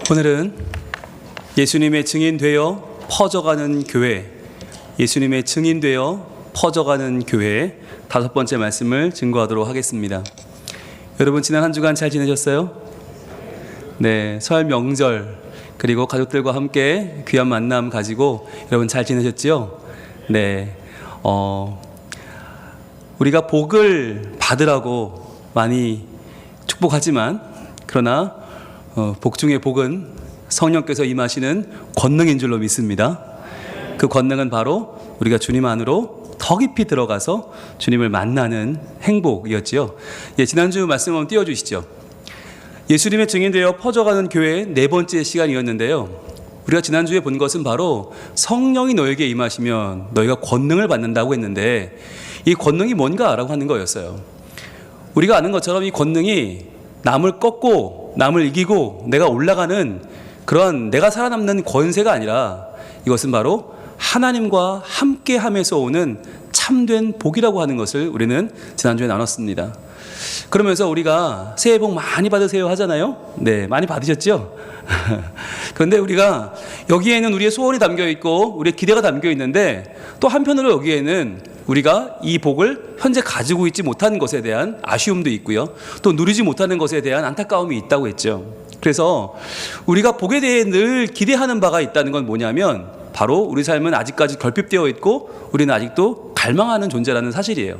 오늘은 예수님의 증인되어 퍼져가는 교회, 예수님의 증인되어 퍼져가는 교회 다섯 번째 말씀을 증거하도록 하겠습니다. 여러분 지난 한 주간 잘 지내셨어요? 네, 설 명절 그리고 가족들과 함께 귀한 만남 가지고 여러분 잘 지내셨지요? 네, 우리가 복을 받으라고 많이 축복하지만 그러나 복 중의 복은 성령께서 임하시는 권능인 줄로 믿습니다. 그 권능은 바로 우리가 주님 안으로 더 깊이 들어가서 주님을 만나는 행복이었지요. 지난주 말씀 한번 띄워주시죠. 예수님의 증인되어 퍼져가는 교회의 네 번째 시간이었는데요. 우리가 지난주에 본 것은 바로 성령이 너에게 임하시면 너희가 권능을 받는다고 했는데 이 권능이 뭔가라고 하는 거였어요. 우리가 아는 것처럼 이 권능이 남을 꺾고 남을 이기고 내가 올라가는 그런 내가 살아남는 권세가 아니라 이것은 바로 하나님과 함께함에서 오는 참된 복이라고 하는 것을 우리는 지난주에 나눴습니다. 그러면서 우리가 새해 복 많이 받으세요 하잖아요. 네, 많이 받으셨죠? 그런데 우리가 여기에는 우리의 소원이 담겨 있고 우리의 기대가 담겨 있는데 또 한편으로 여기에는 우리가 이 복을 현재 가지고 있지 못하는 것에 대한 아쉬움도 있고요. 또 누리지 못하는 것에 대한 안타까움이 있다고 했죠. 그래서 우리가 복에 대해 늘 기대하는 바가 있다는 건 뭐냐면 바로 우리 삶은 아직까지 결핍되어 있고 우리는 아직도 갈망하는 존재라는 사실이에요.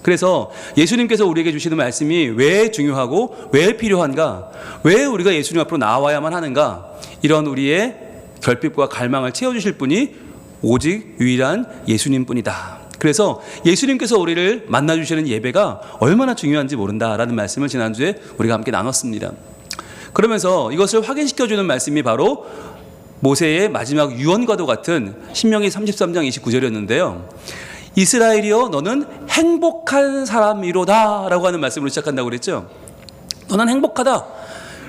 그래서 예수님께서 우리에게 주시는 말씀이 왜 중요하고 왜 필요한가, 왜 우리가 예수님 앞으로 나와야만 하는가, 이런 우리의 결핍과 갈망을 채워주실 분이 오직 유일한 예수님뿐이다. 그래서 예수님께서 우리를 만나주시는 예배가 얼마나 중요한지 모른다라는 말씀을 지난주에 우리가 함께 나눴습니다. 그러면서 이것을 확인시켜주는 말씀이 바로 모세의 마지막 유언과도 같은 신명기 33장 29절이었는데요. 이스라엘이여 너는 행복한 사람이로다 라고 하는 말씀으로 시작한다고 그랬죠. 너는 행복하다.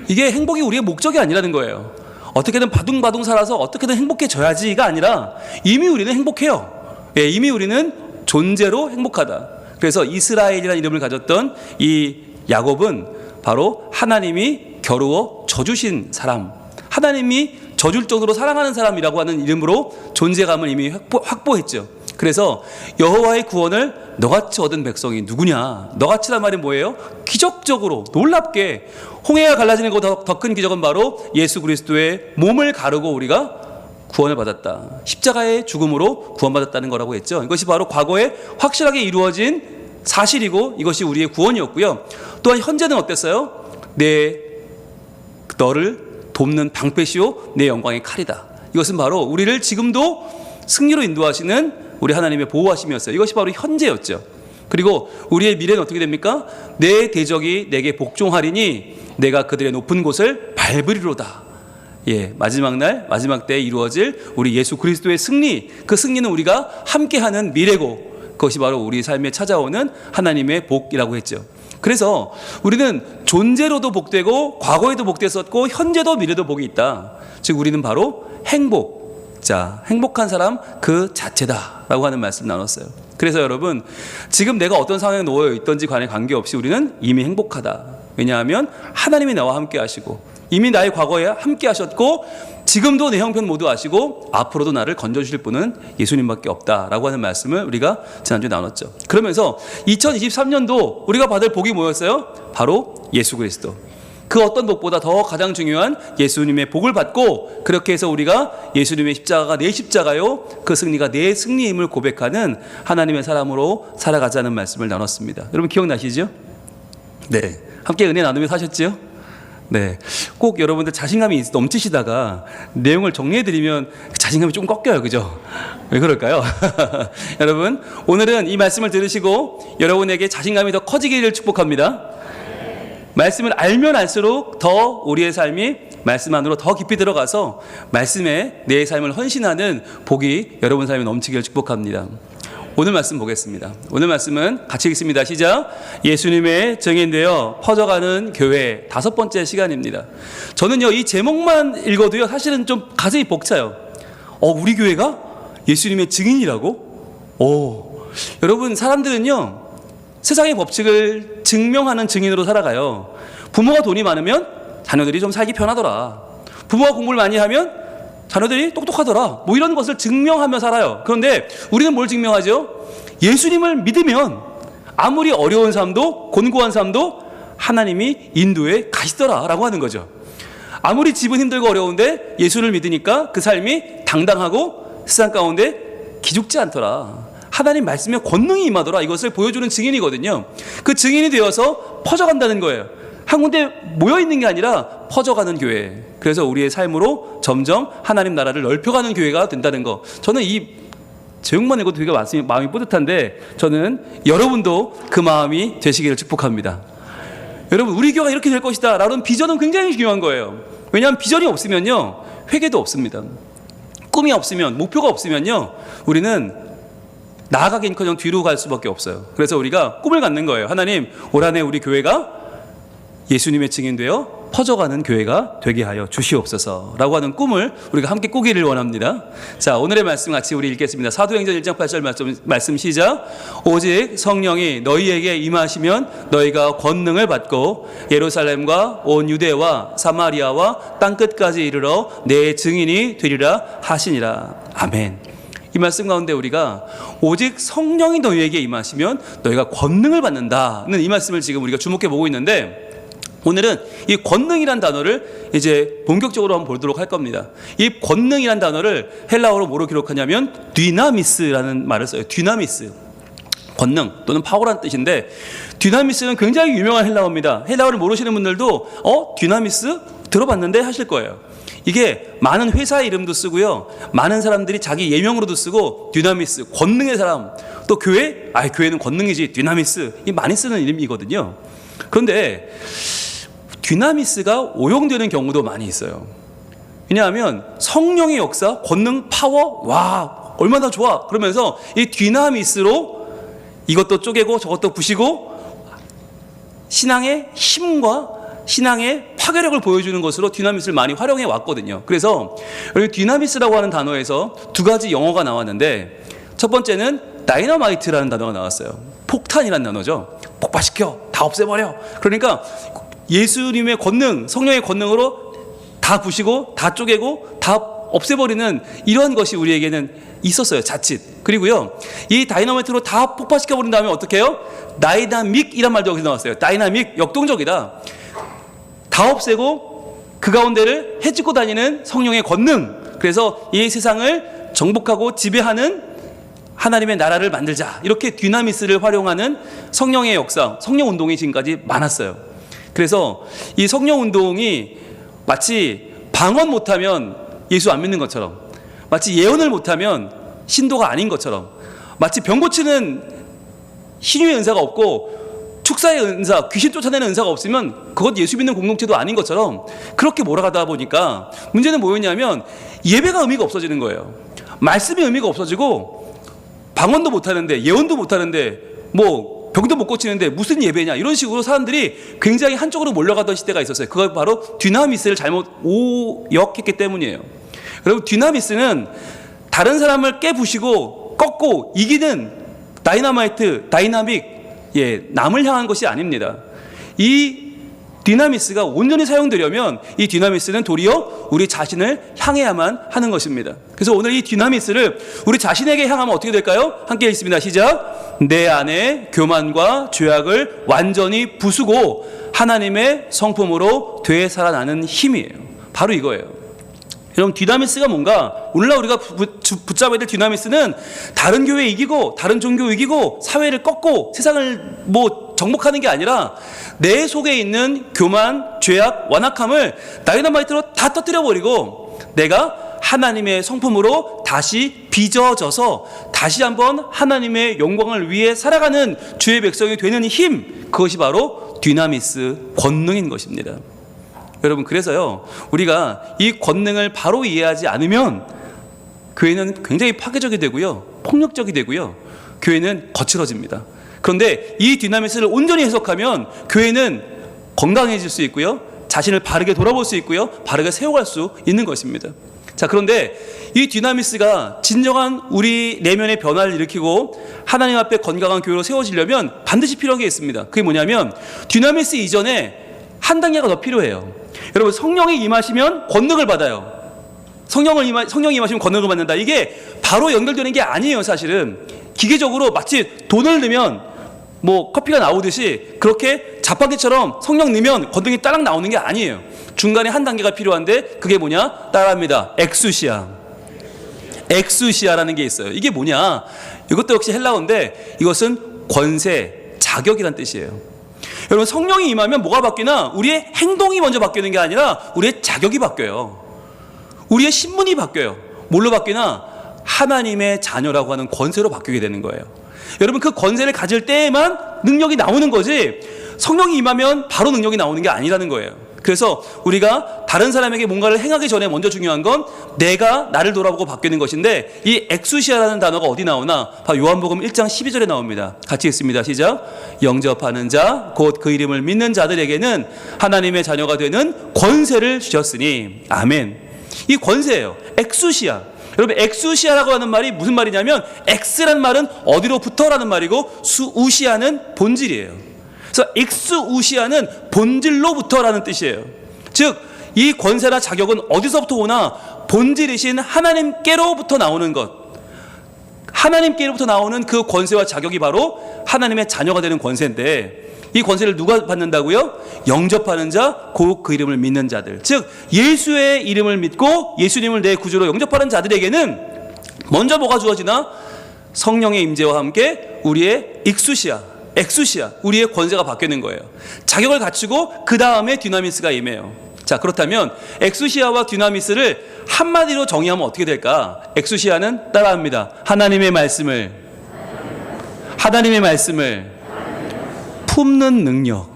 이게 행복이 우리의 목적이 아니라는 거예요. 어떻게든 바둥바둥 살아서 어떻게든 행복해져야지가 아니라 이미 우리는 행복해요. 이미 우리는 존재로 행복하다. 그래서 이스라엘이라는 이름을 가졌던 이 야곱은 바로 하나님이 겨루어 져주신 사람, 하나님이 져줄 정도로 사랑하는 사람이라고 하는 이름으로 존재감을 이미 확보했죠. 그래서 여호와의 구원을 너같이 얻은 백성이 누구냐? 너같이란 말이 뭐예요? 기적적으로 놀랍게 홍해가 갈라지는 것보다 더 큰 기적은 바로 예수 그리스도의 몸을 가르고 우리가 구원을 받았다. 십자가의 죽음으로 구원받았다는 거라고 했죠. 이것이 바로 과거에 확실하게 이루어진 사실이고 이것이 우리의 구원이었고요. 또한 현재는 어땠어요? 너를 돕는 방패시오 내 영광의 칼이다. 이것은 바로 우리를 지금도 승리로 인도하시는 우리 하나님의 보호하심이었어요. 이것이 바로 현재였죠. 그리고 우리의 미래는 어떻게 됩니까? 내 대적이 내게 복종하리니 내가 그들의 높은 곳을 밟으리로다. 마지막 날 마지막 때에 이루어질 우리 예수 그리스도의 승리, 그 승리는 우리가 함께하는 미래고 그것이 바로 우리 삶에 찾아오는 하나님의 복이라고 했죠. 그래서 우리는 존재로도 복되고 과거에도 복됐었고 현재도 미래도 복이 있다. 즉 우리는 바로 행복한 사람 그 자체다라고 하는 말씀 나눴어요. 그래서 여러분 지금 내가 어떤 상황에 놓여 있던지 간에 관계없이 우리는 이미 행복하다. 왜냐하면 하나님이 나와 함께 하시고 이미 나의 과거에 함께 하셨고 지금도 내 형편 모두 아시고 앞으로도 나를 건져주실 분은 예수님밖에 없다라고 하는 말씀을 우리가 지난주에 나눴죠. 그러면서 2023년도 우리가 받을 복이 뭐였어요? 바로 예수 그리스도. 그 어떤 복보다 더 가장 중요한 예수님의 복을 받고 그렇게 해서 우리가 예수님의 십자가가 내 십자가요 그 승리가 내 승리임을 고백하는 하나님의 사람으로 살아가자는 말씀을 나눴습니다. 여러분 기억나시죠? 네, 함께 은혜 나누며 사셨죠? 네, 꼭 여러분들 자신감이 넘치시다가 내용을 정리해드리면 자신감이 좀 꺾여요. 그죠? 왜 그럴까요? 여러분 오늘은 이 말씀을 들으시고 여러분에게 자신감이 더 커지기를 축복합니다. 말씀을 알면 알수록 더 우리의 삶이 말씀 안으로 더 깊이 들어가서 말씀에 내 삶을 헌신하는 복이 여러분 삶에 넘치기를 축복합니다. 오늘 말씀 보겠습니다. 오늘 말씀은 같이 읽습니다. 시작. 예수님의 증인되어 퍼져가는 교회 다섯 번째 시간입니다. 저는요 이 제목만 읽어도요 사실은 좀 가슴이 벅차요. 우리 교회가 예수님의 증인이라고? 여러분 사람들은요 세상의 법칙을 증명하는 증인으로 살아가요. 부모가 돈이 많으면 자녀들이 좀 살기 편하더라. 부모가 공부를 많이 하면 자녀들이 똑똑하더라. 뭐 이런 것을 증명하며 살아요. 그런데 우리는 뭘 증명하죠? 예수님을 믿으면 아무리 어려운 삶도 곤고한 삶도 하나님이 인도에 가시더라라고 하는 거죠. 아무리 집은 힘들고 어려운데 예수를 믿으니까 그 삶이 당당하고 세상 가운데 기죽지 않더라. 하나님 말씀에 권능이 임하더라. 이것을 보여주는 증인이거든요. 그 증인이 되어서 퍼져간다는 거예요. 한 군데 모여있는 게 아니라 퍼져가는 교회. 그래서 우리의 삶으로 점점 하나님 나라를 넓혀가는 교회가 된다는 거. 저는 이 제목만 읽어도 되게 마음이 뿌듯한데 저는 여러분도 그 마음이 되시기를 축복합니다. 여러분, 우리 교회가 이렇게 될 것이다 라는 비전은 굉장히 중요한 거예요. 왜냐하면 비전이 없으면요 회개도 없습니다. 꿈이 없으면, 목표가 없으면요 우리는 나아가긴커녕 뒤로 갈 수밖에 없어요. 그래서 우리가 꿈을 갖는 거예요. 하나님, 올 한 해 우리 교회가 예수님의 증인되어 퍼져가는 교회가 되게 하여 주시옵소서 라고 하는 꿈을 우리가 함께 꾸기를 원합니다. 자, 오늘의 말씀 같이 우리 읽겠습니다. 사도행전 1장 8절 말씀 시작. 오직 성령이 너희에게 임하시면 너희가 권능을 받고 예루살렘과 온 유대와 사마리아와 땅끝까지 이르러 내 증인이 되리라 하시니라. 아멘. 이 말씀 가운데 우리가 오직 성령이 너희에게 임하시면 너희가 권능을 받는다는 이 말씀을 지금 우리가 주목해 보고 있는데, 오늘은 이 권능이란 단어를 이제 본격적으로 한번 보도록 할 겁니다. 이 권능이란 단어를 헬라어로 뭐로 기록하냐면 디나미스라는 말을 써요. 디나미스. 권능 또는 파워란 뜻인데, 디나미스는 굉장히 유명한 헬라어입니다. 헬라어를 모르시는 분들도 디나미스 들어봤는데 하실 거예요. 이게 많은 회사의 이름도 쓰고요, 많은 사람들이 자기 예명으로도 쓰고, 디나미스, 권능의 사람. 또 교회? 교회는 권능이지, 디나미스. 이 많이 쓰는 이름이거든요. 그런데 디나미스가 오용되는 경우도 많이 있어요. 왜냐하면 성령의 역사, 권능, 파워, 와 얼마나 좋아 그러면서 이 디나미스로 이것도 쪼개고 저것도 부시고 신앙의 힘과 신앙의 파괴력을 보여주는 것으로 디나미스를 많이 활용해 왔거든요. 그래서 여기 디나미스라고 하는 단어에서 두 가지 영어가 나왔는데, 첫 번째는 다이너마이트라는 단어가 나왔어요. 폭탄이라는 단어죠. 폭발시켜, 다 없애버려. 그러니까 예수님의 권능, 성령의 권능으로 다 부시고 다 쪼개고 다 없애버리는 이러한 것이 우리에게는 있었어요. 자칫. 그리고요, 이 다이너마이트로 다 폭발시켜버린 다음에 어떻게 해요? 다이나믹이란 말도 여기서 나왔어요. 다이나믹, 역동적이다. 다 없애고 그 가운데를 헤집고 다니는 성령의 권능. 그래서 이 세상을 정복하고 지배하는 하나님의 나라를 만들자. 이렇게 디나미스를 활용하는 성령의 역사, 성령 운동이 지금까지 많았어요. 그래서 이 성령 운동이 마치 방언 못하면 예수 안 믿는 것처럼, 마치 예언을 못하면 신도가 아닌 것처럼, 마치 병 고치는 신유의 은사가 없고 축사의 은사, 귀신 쫓아내는 은사가 없으면 그것 예수 믿는 공동체도 아닌 것처럼 그렇게 몰아가다 보니까 문제는 뭐였냐면 예배가 의미가 없어지는 거예요. 말씀이 의미가 없어지고 방언도 못하는데, 예언도 못하는데, 뭐 병도 못 고치는데 무슨 예배냐, 이런 식으로 사람들이 굉장히 한쪽으로 몰려가던 시대가 있었어요. 그거 바로 디나미스를 잘못 오역했기 때문이에요. 여러분, 디나미스는 다른 사람을 깨부시고 꺾고 이기는 다이너마이트, 다이나믹, 남을 향한 것이 아닙니다. 이 디나미스가 온전히 사용되려면 이 디나미스는 도리어 우리 자신을 향해야만 하는 것입니다. 그래서 오늘 이 디나미스를 우리 자신에게 향하면 어떻게 될까요? 함께 읽습니다. 시작. 내 안에 교만과 죄악을 완전히 부수고 하나님의 성품으로 되살아나는 힘이에요. 바로 이거예요. 여러분, 디나미스가 뭔가? 오늘날 우리가 붙잡아야 될 디나미스는 다른 교회 이기고 다른 종교 이기고 사회를 꺾고 세상을 정복하는 게 아니라 내 속에 있는 교만, 죄악, 완악함을 다이너마이트로 다 터뜨려버리고 내가 하나님의 성품으로 다시 빚어져서 다시 한번 하나님의 영광을 위해 살아가는 주의 백성이 되는 힘, 그것이 바로 디나미스, 권능인 것입니다. 여러분, 그래서요, 우리가 이 권능을 바로 이해하지 않으면 교회는 굉장히 파괴적이 되고요, 폭력적이 되고요, 교회는 거칠어집니다. 그런데 이 디나미스를 온전히 해석하면 교회는 건강해질 수 있고요, 자신을 바르게 돌아볼 수 있고요, 바르게 세워갈 수 있는 것입니다. 자, 그런데 이 디나미스가 진정한 우리 내면의 변화를 일으키고 하나님 앞에 건강한 교회로 세워지려면 반드시 필요한 게 있습니다. 그게 뭐냐면 디나미스 이전에 한 단계가 더 필요해요. 여러분, 성령이 임하시면 권능을 받아요. 성령이 임하시면 권능을 받는다. 이게 바로 연결되는 게 아니에요. 사실은 기계적으로 마치 돈을 넣으면 뭐 커피가 나오듯이 그렇게 자판기처럼 성령 넣으면 권능이 따락 나오는 게 아니에요. 중간에 한 단계가 필요한데 그게 뭐냐? 따라합니다. 엑수시아라는 게 있어요. 이게 뭐냐? 이것도 역시 헬라어인데 이것은 권세, 자격이란 뜻이에요. 여러분, 성령이 임하면 뭐가 바뀌나? 우리의 행동이 먼저 바뀌는 게 아니라 우리의 자격이 바뀌어요. 우리의 신분이 바뀌어요. 뭘로 바뀌나? 하나님의 자녀라고 하는 권세로 바뀌게 되는 거예요. 여러분, 그 권세를 가질 때에만 능력이 나오는 거지, 성령이 임하면 바로 능력이 나오는 게 아니라는 거예요. 그래서 우리가 다른 사람에게 뭔가를 행하기 전에 먼저 중요한 건 내가 나를 돌아보고 바뀌는 것인데, 이 엑수시아라는 단어가 어디 나오나? 바로 요한복음 1장 12절에 나옵니다. 같이 읽습니다. 시작. 영접하는 자 곧 그 이름을 믿는 자들에게는 하나님의 자녀가 되는 권세를 주셨으니. 아멘. 이 권세예요. 엑수시아. 여러분, 엑수시아라고 하는 말이 무슨 말이냐면, 엑스란 말은 어디로부터라는 말이고 우시아는 본질이에요. 그래서 엑수우시아는 본질로부터라는 뜻이에요. 즉, 이 권세나 자격은 어디서부터 오나? 본질이신 하나님께로부터 나오는 것. 하나님께로부터 나오는 그 권세와 자격이 바로 하나님의 자녀가 되는 권세인데, 이 권세를 누가 받는다고요? 영접하는 자, 곧 그 이름을 믿는 자들. 즉, 예수의 이름을 믿고 예수님을 내 구주로 영접하는 자들에게는 먼저 뭐가 주어지나? 성령의 임재와 함께 우리의 엑수시아, 우리의 권세가 바뀌는 거예요. 자격을 갖추고 그 다음에 디나미스가 임해요. 자, 그렇다면 엑수시아와 디나미스를 한마디로 정의하면 어떻게 될까? 엑수시아는 따라합니다. 하나님의 말씀을 품는 능력.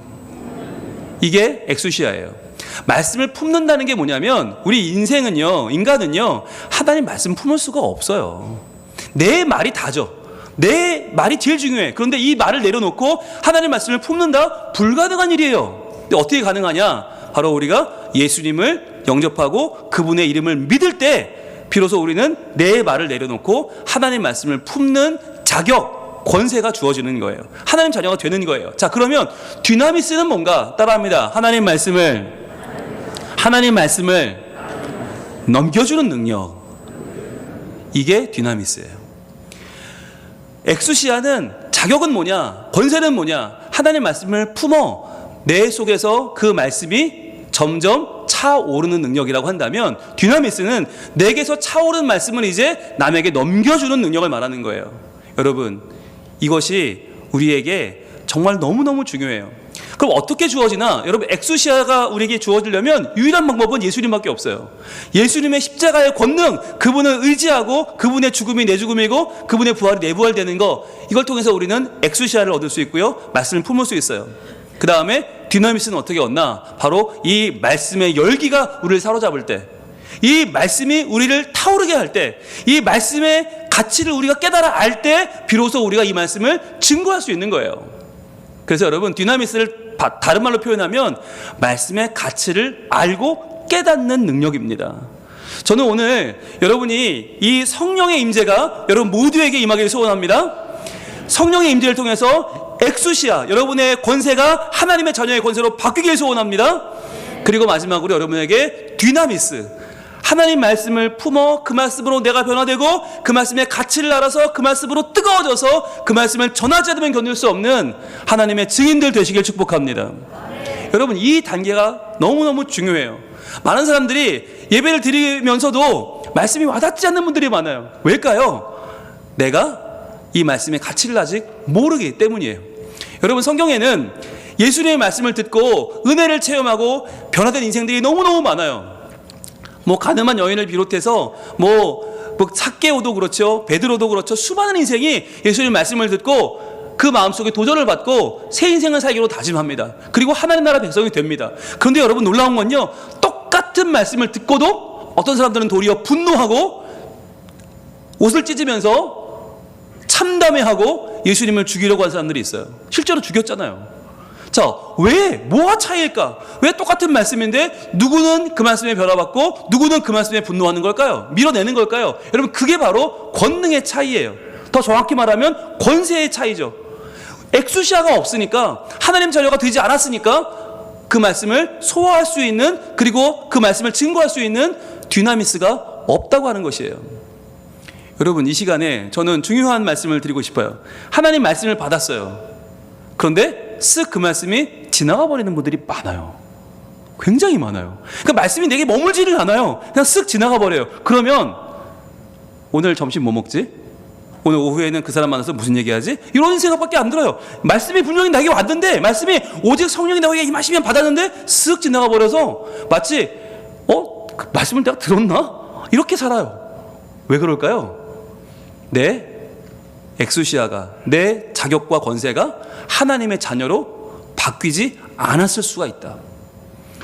이게 엑수시아예요. 말씀을 품는다는 게 뭐냐면, 우리 인간은요, 하나님 말씀 품을 수가 없어요. 내 말이 다죠. 내 말이 제일 중요해. 그런데 이 말을 내려놓고 하나님 말씀을 품는다? 불가능한 일이에요. 근데 어떻게 가능하냐? 바로 우리가 예수님을 영접하고 그분의 이름을 믿을 때 비로소 우리는 내 말을 내려놓고 하나님 말씀을 품는 자격, 권세가 주어지는 거예요. 하나님 자녀가 되는 거예요. 자, 그러면 디나미스는 뭔가? 따라합니다. 하나님 말씀을 넘겨주는 능력. 이게 디나미스예요. 엑수시아는 자격은 뭐냐? 권세는 뭐냐? 하나님 말씀을 품어 내 속에서 그 말씀이 점점 차오르는 능력이라고 한다면, 디나미스는 내게서 차오르는 말씀을 이제 남에게 넘겨주는 능력을 말하는 거예요. 여러분, 이것이 우리에게 정말 너무너무 중요해요. 그럼 어떻게 주어지나? 여러분, 엑수시아가 우리에게 주어지려면 유일한 방법은 예수님밖에 없어요. 예수님의 십자가의 권능, 그분을 의지하고 그분의 죽음이 내 죽음이고 그분의 부활이 내 부활되는 거, 이걸 통해서 우리는 엑수시아를 얻을 수 있고요, 말씀을 품을 수 있어요. 그 다음에 디나미스는 어떻게 얻나? 바로 이 말씀의 열기가 우리를 사로잡을 때, 이 말씀이 우리를 타오르게 할 때, 이 말씀의 가치를 우리가 깨달아 알 때 비로소 우리가 이 말씀을 증거할 수 있는 거예요. 그래서 여러분, 디나미스를 다른 말로 표현하면 말씀의 가치를 알고 깨닫는 능력입니다. 저는 오늘 여러분이 이 성령의 임재가 여러분 모두에게 임하기를 소원합니다. 성령의 임재를 통해서 엑수시아, 여러분의 권세가 하나님의 자녀의 권세로 바뀌길 소원합니다. 그리고 마지막으로 여러분에게 디나미스, 하나님 말씀을 품어 그 말씀으로 내가 변화되고 그 말씀의 가치를 알아서 그 말씀으로 뜨거워져서 그 말씀을 전하지 않으면 견딜 수 없는 하나님의 증인들 되시길 축복합니다. 여러분, 이 단계가 너무너무 중요해요. 많은 사람들이 예배를 드리면서도 말씀이 와닿지 않는 분들이 많아요. 왜일까요? 내가 이 말씀의 가치를 아직 모르기 때문이에요. 여러분, 성경에는 예수님의 말씀을 듣고 은혜를 체험하고 변화된 인생들이 너무너무 많아요. 뭐 가늠한 여인을 비롯해서 뭐 삭개오도 그렇죠, 베드로도 그렇죠. 수많은 인생이 예수님 말씀을 듣고 그 마음속에 도전을 받고 새 인생을 살기로 다짐합니다. 그리고 하나님 나라 백성이 됩니다. 그런데 여러분, 놀라운 건요, 똑같은 말씀을 듣고도 어떤 사람들은 도리어 분노하고 옷을 찢으면서 참담해하고 예수님을 죽이려고 한 사람들이 있어요. 실제로 죽였잖아요. 자, 왜? 뭐가 차이일까? 왜 똑같은 말씀인데 누구는 그 말씀에 변화받고 누구는 그 말씀에 분노하는 걸까요? 밀어내는 걸까요? 여러분, 그게 바로 권능의 차이예요. 더 정확히 말하면 권세의 차이죠. 엑수시아가 없으니까, 하나님 자녀가 되지 않았으니까 그 그 말씀을 소화할 수 있는, 그리고 그 말씀을 증거할 수 있는 듀나미스가 없다고 하는 것이에요. 여러분, 이 시간에 저는 중요한 말씀을 드리고 싶어요. 하나님 말씀을 받았어요. 그런데 쓱 그 말씀이 지나가 버리는 분들이 많아요. 굉장히 많아요. 그러니까 말씀이 내게 머물지를 않아요. 그냥 쓱 지나가 버려요. 그러면 오늘 점심 뭐 먹지? 오늘 오후에는 그 사람 만나서 무슨 얘기하지? 이런 생각밖에 안 들어요. 말씀이 분명히 나에게 왔는데, 말씀이 오직 성령이 나에게 임하시면 받았는데 쓱 지나가 버려서 마치 그 말씀을 내가 들었나? 이렇게 살아요. 왜 그럴까요? 내 엑수시아가, 내 자격과 권세가 하나님의 자녀로 바뀌지 않았을 수가 있다.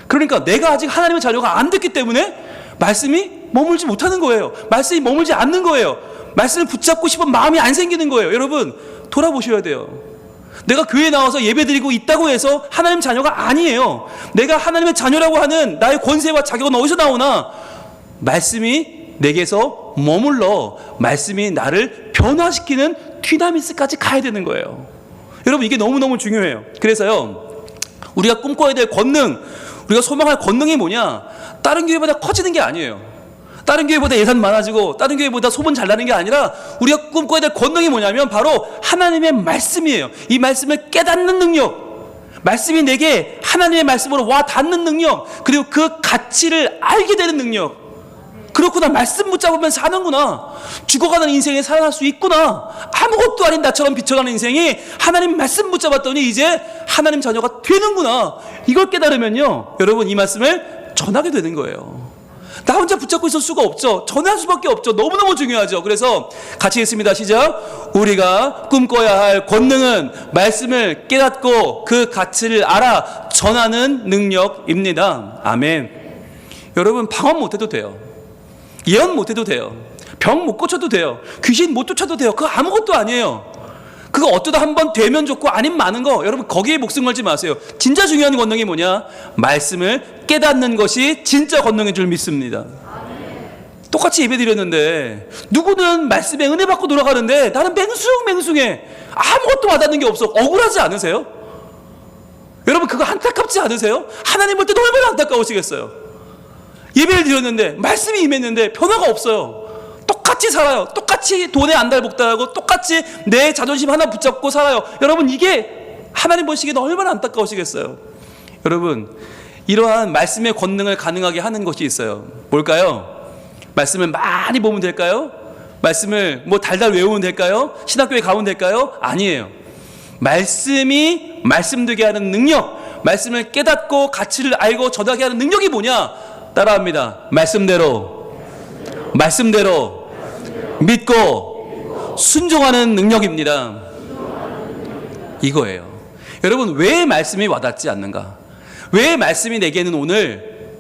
그러니까 내가 아직 하나님의 자녀가 안 됐기 때문에 말씀이 머물지 못하는 거예요. 말씀이 머물지 않는 거예요. 말씀을 붙잡고 싶은 마음이 안 생기는 거예요. 여러분, 돌아보셔야 돼요. 내가 교회에 나와서 예배드리고 있다고 해서 하나님 자녀가 아니에요. 내가 하나님의 자녀라고 하는 나의 권세와 자격은 어디서 나오나? 말씀이 내게서 머물러 말씀이 나를 변화시키는 튀나미스까지 가야 되는 거예요. 여러분, 이게 너무너무 중요해요. 그래서요, 우리가 꿈꿔야 될 권능, 우리가 소망할 권능이 뭐냐? 다른 교회보다 커지는 게 아니에요. 다른 교회보다 예산 많아지고 다른 교회보다 소문 잘 나는 게 아니라 우리가 꿈꿔야 될 권능이 뭐냐면 바로 하나님의 말씀이에요. 이 말씀을 깨닫는 능력, 말씀이 내게 하나님의 말씀으로 와 닿는 능력, 그리고 그 가치를 알게 되는 능력. 그렇구나, 말씀 붙잡으면 사는구나, 죽어가는 인생에 살아날 수 있구나, 아무것도 아닌 나처럼 비춰가는 인생이 하나님 말씀 붙잡았더니 이제 하나님 자녀가 되는구나, 이걸 깨달으면요, 여러분, 이 말씀을 전하게 되는 거예요. 나 혼자 붙잡고 있을 수가 없죠. 전할 수밖에 없죠. 너무너무 중요하죠. 그래서 같이 했습니다. 시작. 우리가 꿈꿔야 할 권능은 말씀을 깨닫고 그 가치를 알아 전하는 능력입니다. 아멘. 여러분, 방언 못해도 돼요. 예언 못해도 돼요. 병 못 고쳐도 돼요. 귀신 못 쫓아도 돼요. 그거 아무것도 아니에요. 그거 어쩌다 한번 되면 좋고 아니면 많은 거, 여러분 거기에 목숨 걸지 마세요. 진짜 중요한 권능이 뭐냐? 말씀을 깨닫는 것이 진짜 권능인 줄 믿습니다. 똑같이 예배 드렸는데 누구는 말씀에 은혜 받고 돌아가는데 나는 맹숭맹숭해. 아무것도 와닿는 게 없어. 억울하지 않으세요? 여러분, 그거 안타깝지 않으세요? 하나님 볼 때도 얼마나 안타까우시겠어요? 예배를 드렸는데 말씀이 임했는데 변화가 없어요. 똑같이 살아요. 똑같이 돈에 안달복달하고 똑같이 내 자존심 하나 붙잡고 살아요. 여러분, 이게 하나님 보시기에는 얼마나 안타까우시겠어요? 여러분, 이러한 말씀의 권능을 가능하게 하는 것이 있어요. 뭘까요? 말씀을 많이 보면 될까요? 말씀을 뭐 달달 외우면 될까요? 신학교에 가면 될까요? 아니에요. 말씀이 말씀되게 하는 능력, 말씀을 깨닫고 가치를 알고 전하게 하는 능력이 뭐냐? 따라합니다. 말씀대로 믿고 순종하는 능력입니다. 이거예요. 여러분, 왜 말씀이 와닿지 않는가? 왜 말씀이 내게는 오늘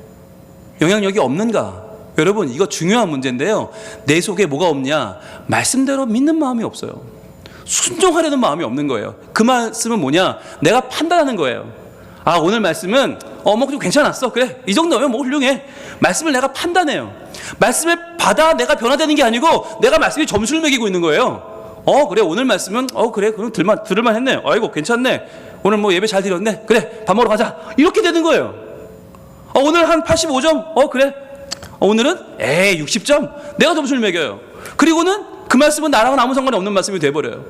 영향력이 없는가? 여러분, 이거 중요한 문제인데요. 내 속에 뭐가 없냐? 말씀대로 믿는 마음이 없어요. 순종하려는 마음이 없는 거예요. 그 말씀은 뭐냐? 내가 판단하는 거예요. 아, 오늘 말씀은 뭐 좀 괜찮았어. 그래, 이 정도면 뭐 훌륭해. 말씀을 내가 판단해요. 말씀을 받아 내가 변화되는 게 아니고 내가 말씀에 점수를 매기고 있는 거예요. 그래, 오늘 말씀은 그래, 그럼 들을만 했네. 아이고, 괜찮네. 오늘 뭐 예배 잘 드렸네. 그래, 밥 먹으러 가자. 이렇게 되는 거예요. 오늘 한 85점. 그래, 오늘은 60점. 내가 점수를 매겨요. 그리고는 그 말씀은 나랑은 아무 상관이 없는 말씀이 돼버려요.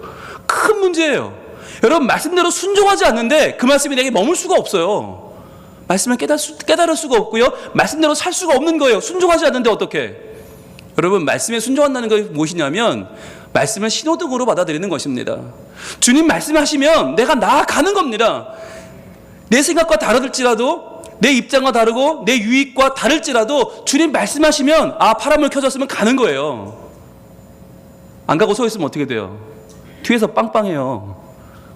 큰 문제예요. 여러분, 말씀대로 순종하지 않는데 그 말씀이 내게 머물 수가 없어요. 말씀을 깨달을 수가 없고요, 말씀대로 살 수가 없는 거예요. 순종하지 않는데 어떻게? 여러분, 말씀에 순종한다는 것이 무엇이냐면 말씀을 신호등으로 받아들이는 것입니다. 주님 말씀하시면 내가 나아가는 겁니다. 내 생각과 다르들지라도, 내 입장과 다르고 내 유익과 다를지라도 주님 말씀하시면 파란불 켜졌으면 가는 거예요. 안 가고 서 있으면 어떻게 돼요? 뒤에서 빵빵해요.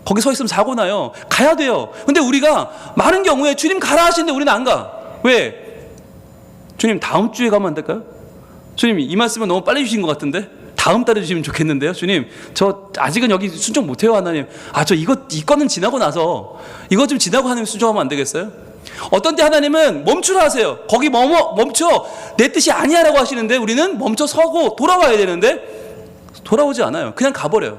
거기 서 있으면 사고 나요. 가야 돼요. 근데 우리가 많은 경우에 주님 가라 하시는데 우리는 안 가. 왜? 주님 다음 주에 가면 안 될까요? 주님, 이 말씀은 너무 빨리 주신 것 같은데 다음 달에 주시면 좋겠는데요. 주님, 저 아직은 여기 순종 못해요. 하나님, 저 이거는 지나고 나서 이거 좀 지나고 하나님 순종하면 안 되겠어요? 어떤 때 하나님은 멈추라 하세요. 거기 멈춰, 내 뜻이 아니야 라고 하시는데 우리는 멈춰 서고 돌아와야 되는데 돌아오지 않아요. 그냥 가버려요.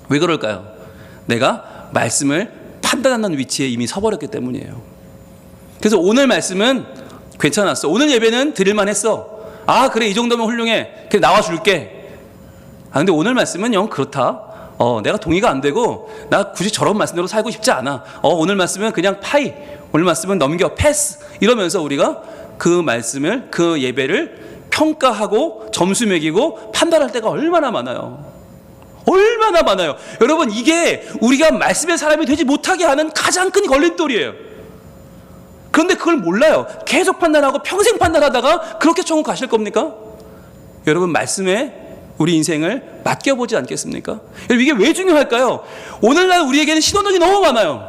왜 그럴까요? 내가 말씀을 판단하는 위치에 이미 서버렸기 때문이에요. 그래서 오늘 말씀은 괜찮았어. 오늘 예배는 드릴만 했어. 아, 그래, 이 정도면 훌륭해. 그래, 나와줄게. 아, 근데 오늘 말씀은 영 그렇다. 내가 동의가 안 되고, 나 굳이 저런 말씀대로 살고 싶지 않아. 오늘 말씀은 그냥 파이. 오늘 말씀은 넘겨, 패스. 이러면서 우리가 그 말씀을, 그 예배를 평가하고 점수 매기고 판단할 때가 얼마나 많아요. 얼마나 많아요. 여러분, 이게 우리가 말씀의 사람이 되지 못하게 하는 가장 큰 걸림돌이에요. 그런데 그걸 몰라요. 계속 판단하고 평생 판단하다가 그렇게 천국 가실 겁니까? 여러분, 말씀에 우리 인생을 맡겨보지 않겠습니까? 여러분, 이게 왜 중요할까요? 오늘날 우리에게는 신호등이 너무 많아요.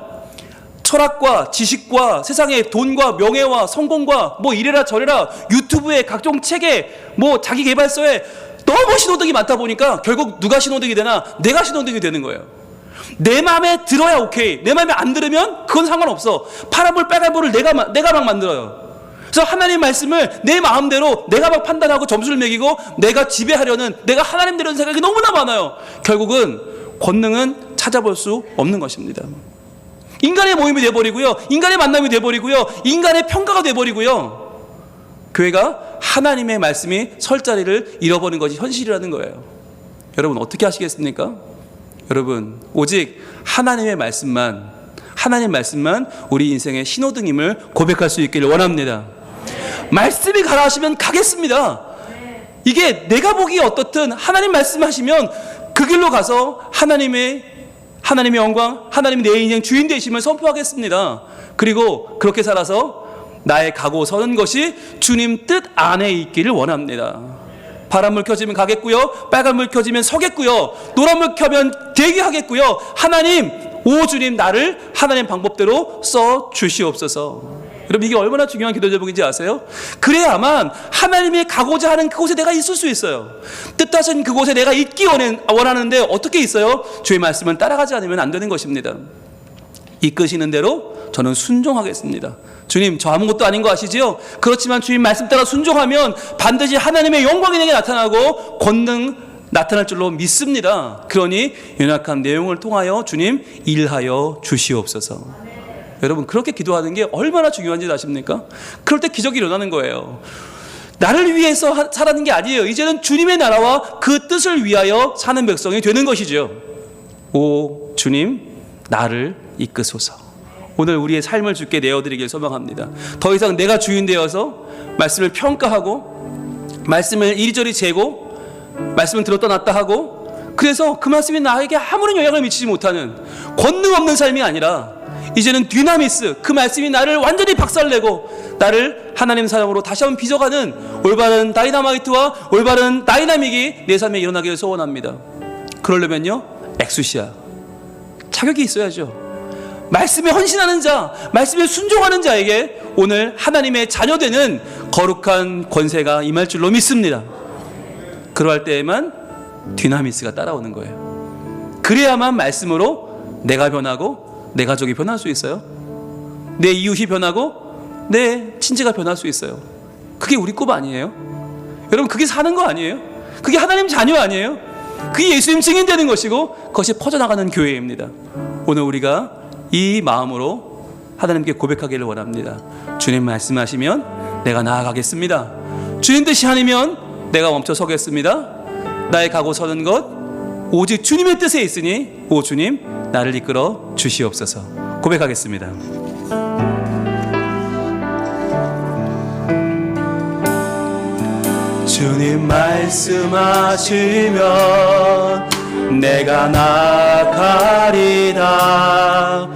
철학과 지식과 세상의 돈과 명예와 성공과 뭐 이래라 저래라, 유튜브에 각종 책에 뭐 자기 개발서에 너무 신호등이 많다 보니까 결국 누가 신호등이 되나? 내가 신호등이 되는 거예요. 내 마음에 들어야 오케이. 내 마음에 안 들으면 그건 상관없어. 파란불 빨간불을 내가 막 만들어요. 그래서 하나님 말씀을 내 마음대로 내가 막 판단하고 점수를 매기고 내가 지배하려는, 내가 하나님 되려는 생각이 너무나 많아요. 결국은 권능은 찾아볼 수 없는 것입니다. 인간의 모임이 돼버리고요, 인간의 만남이 돼버리고요, 인간의 평가가 돼버리고요, 교회가 하나님의 말씀이 설 자리를 잃어버린 것이 현실이라는 거예요. 여러분, 어떻게 하시겠습니까? 여러분, 오직 하나님의 말씀만 우리 인생의 신호등임을 고백할 수 있기를 원합니다. 말씀이 가라 하시면 가겠습니다. 이게 내가 보기에 어떻든 하나님 말씀하시면 그 길로 가서 하나님의 영광, 하나님이 내 인생 주인 되심을 선포하겠습니다. 그리고 그렇게 살아서 나의 가고 서는 것이 주님 뜻 안에 있기를 원합니다. 파란불 켜지면 가겠고요, 빨간불 켜지면 서겠고요, 노란불 켜면 대기하겠고요. 하나님, 오 주님, 나를 하나님 방법대로 써 주시옵소서. 여러분, 이게 얼마나 중요한 기도 제목인지 아세요? 그래야만 하나님이 가고자 하는 그곳에 내가 있을 수 있어요. 뜻하신 그곳에 내가 있기 원하는데 어떻게 있어요? 주의 말씀을 따라가지 않으면 안 되는 것입니다. 이끄시는 대로 저는 순종하겠습니다. 주님, 저 아무것도 아닌 거 아시지요? 그렇지만 주님 말씀 따라 순종하면 반드시 하나님의 영광이 내게 나타나고 권능 나타날 줄로 믿습니다. 그러니 연약한 내용을 통하여 주님 일하여 주시옵소서. 여러분, 그렇게 기도하는 게 얼마나 중요한지 아십니까? 그럴 때 기적이 일어나는 거예요. 나를 위해서 살아는 게 아니에요. 이제는 주님의 나라와 그 뜻을 위하여 사는 백성이 되는 것이죠. 오 주님, 나를 이끄소서. 오늘 우리의 삶을 주께 내어드리길 소망합니다. 더 이상 내가 주인 되어서 말씀을 평가하고 말씀을 이리저리 재고 말씀을 들었다 놨다 하고, 그래서 그 말씀이 나에게 아무런 영향을 미치지 못하는 권능 없는 삶이 아니라 이제는 디나미스, 그 말씀이 나를 완전히 박살내고 나를 하나님 사랑으로 다시 한번 빚어가는 올바른 다이나마이트와 올바른 다이나믹이 내 삶에 일어나기를 소원합니다. 그러려면요, 엑수시아, 자격이 있어야죠. 말씀에 헌신하는 자, 말씀에 순종하는 자에게 오늘 하나님의 자녀되는 거룩한 권세가 임할 줄로 믿습니다. 그러할 때에만 디나미스가 따라오는 거예요. 그래야만 말씀으로 내가 변하고 내 가족이 변할 수 있어요. 내 이웃이 변하고 내 친지가 변할 수 있어요. 그게 우리 꿈 아니에요? 여러분, 그게 사는 거 아니에요? 그게 하나님 자녀 아니에요? 그게 예수님 증인되는 것이고 그것이 퍼져나가는 교회입니다. 오늘 우리가 이 마음으로 하나님께 고백하기를 원합니다. 주님 말씀하시면 내가 나아가겠습니다. 주님 뜻이 아니면 내가 멈춰 서겠습니다. 나의 가고 서는 것 오직 주님의 뜻에 있으니 오 주님, 나를 이끌어 주시옵소서. 고백하겠습니다. 주님 말씀하시면 내가 나가리다.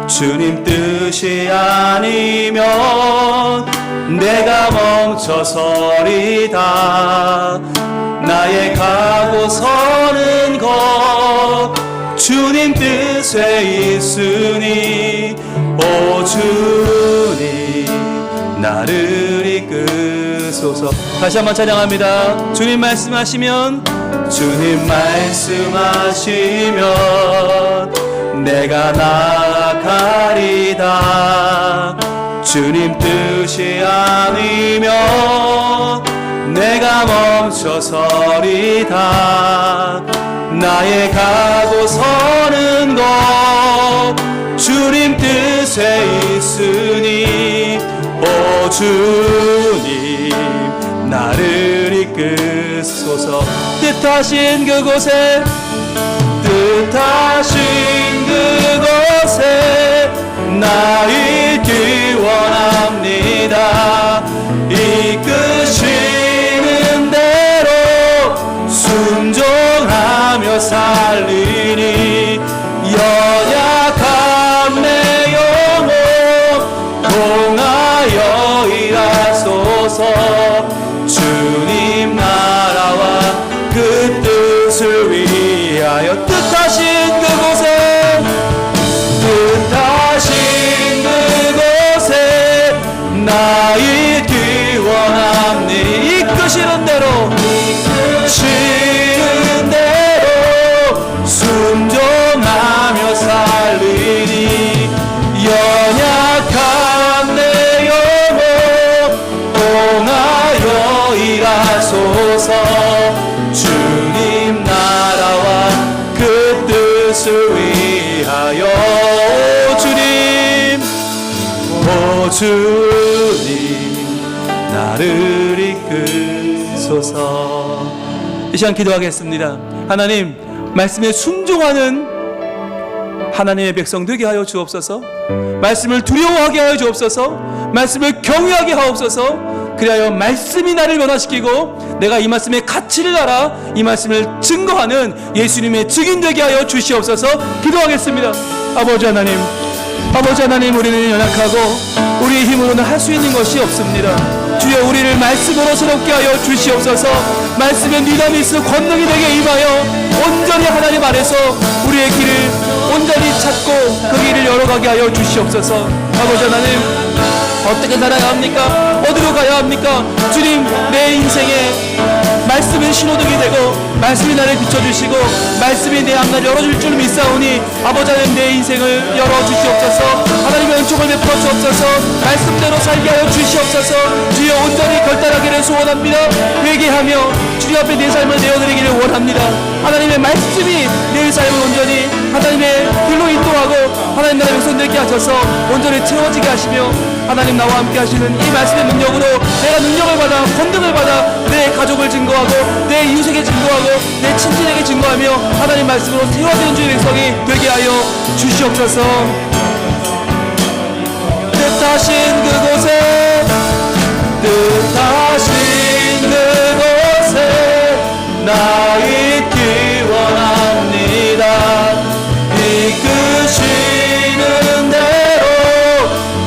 주님 뜻이 아니면 내가 멈춰서리다. 나의 가고 서는 것 주님 뜻에 있으니 오 주님, 나를 이끄소서. 다시 한번 찬양합니다. 주님 말씀하시면 내가 나아가리다. 주님 뜻이 아니면 내가 멈춰서리다. 나의 가고 서는 것 주님 뜻에 있으니 오 주님 나를 이끄소서. 뜻하신 그곳에 나 있기 원합니다. 이끄시는 대로 순종하며 살리니 연약한 내 영혼 통하여 일하소서. 주님 나라와 그 뜻을 위하여 뜻하신 그곳에 나 있기 원합니. 이끄시는 대로 순종하며 살리니 연약한 내 영혼 통하여 일하소서. 주님 나라와 그 뜻을 위하여. 오 주님 나를 이끄소서. 이 시간 기도하겠습니다. 하나님, 말씀에 순종하는 하나님의 백성 되게 하여 주옵소서. 말씀을 두려워하게 하여 주옵소서. 말씀을 경외하게 하옵소서. 그리하여 말씀이 나를 변화시키고 내가 이 말씀의 가치를 알아 이 말씀을 증거하는 예수님의 증인 되게 하여 주시옵소서. 기도하겠습니다. 아버지 하나님, 우리는 연약하고 우리의 힘으로는 할 수 있는 것이 없습니다. 주여, 우리를 말씀으로 새롭게 하여 주시옵소서. 말씀의 니다미스 권능이 되게 임하여 온전히 하나님 안에서 우리의 길을 온전히 찾고 그 길을 열어가게 하여 주시옵소서. 아버지 하나님, 어떻게 살아야 합니까? 어디로 가야 합니까? 주님, 내 인생에 말씀은 신호등이 되고 말씀이 나를 비춰주시고 말씀이 내 앞날 열어줄 줄 믿사오니 아버지 하나님, 내 인생을 열어주시옵소서. 하나님의 은총을 베풀어 주옵소서. 말씀대로 살게 하여 주시옵소서. 주여, 온전히 결단하기를 소원합니다. 회개하며 주님 앞에 내 삶을 내어드리기를 원합니다. 하나님의 말씀이 내 삶을 온전히 하나님의 길로 인도하고 하나님 나라의 백성되게 하셔서 온전히 채워지게 하시며 하나님 나와 함께 하시는 이 말씀의 능력으로 내가 능력을 받아 권능을 받아 내 가족을 증거하고 내 이웃에게 증거하고 내 친지에게 증거하며 하나님 말씀으로 세워지는 주의 백성이 되게 하여 주시옵소서. 뜻하신 그곳에 나 있기 원합니다. 이끄시는 대로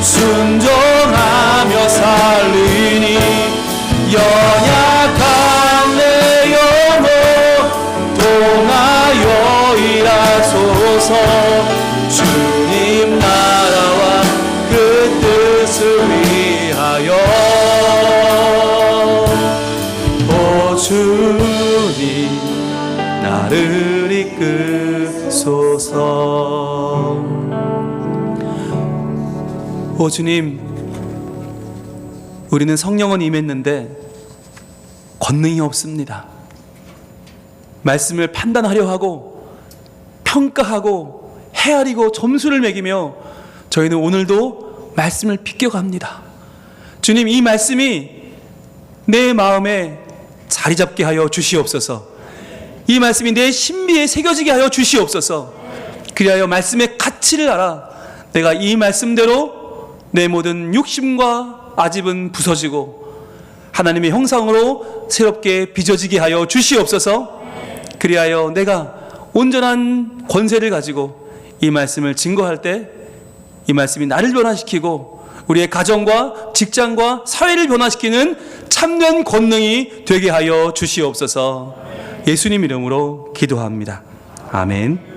순종하며 살리니 연약한 내 영혼 통하여 일하소서. 주님 나라와 그 뜻을 위하여. 오 주님 나를 이끄소서. 오 주님, 우리는 성령은 임했는데 권능이 없습니다. 말씀을 판단하려 하고 평가하고 헤아리고 점수를 매기며 저희는 오늘도 말씀을 비껴갑니다. 주님, 이 말씀이 내 마음에 자리 잡게 하여 주시옵소서. 이 말씀이 내 신비에 새겨지게 하여 주시옵소서. 그리하여 말씀의 가치를 알아 내가 이 말씀대로 내 모든 욕심과 아집은 부서지고 하나님의 형상으로 새롭게 빚어지게 하여 주시옵소서. 그리하여 내가 온전한 권세를 가지고 이 말씀을 증거할 때 이 말씀이 나를 변화시키고 우리의 가정과 직장과 사회를 변화시키는 참된 권능이 되게 하여 주시옵소서. 예수님 이름으로 기도합니다. 아멘.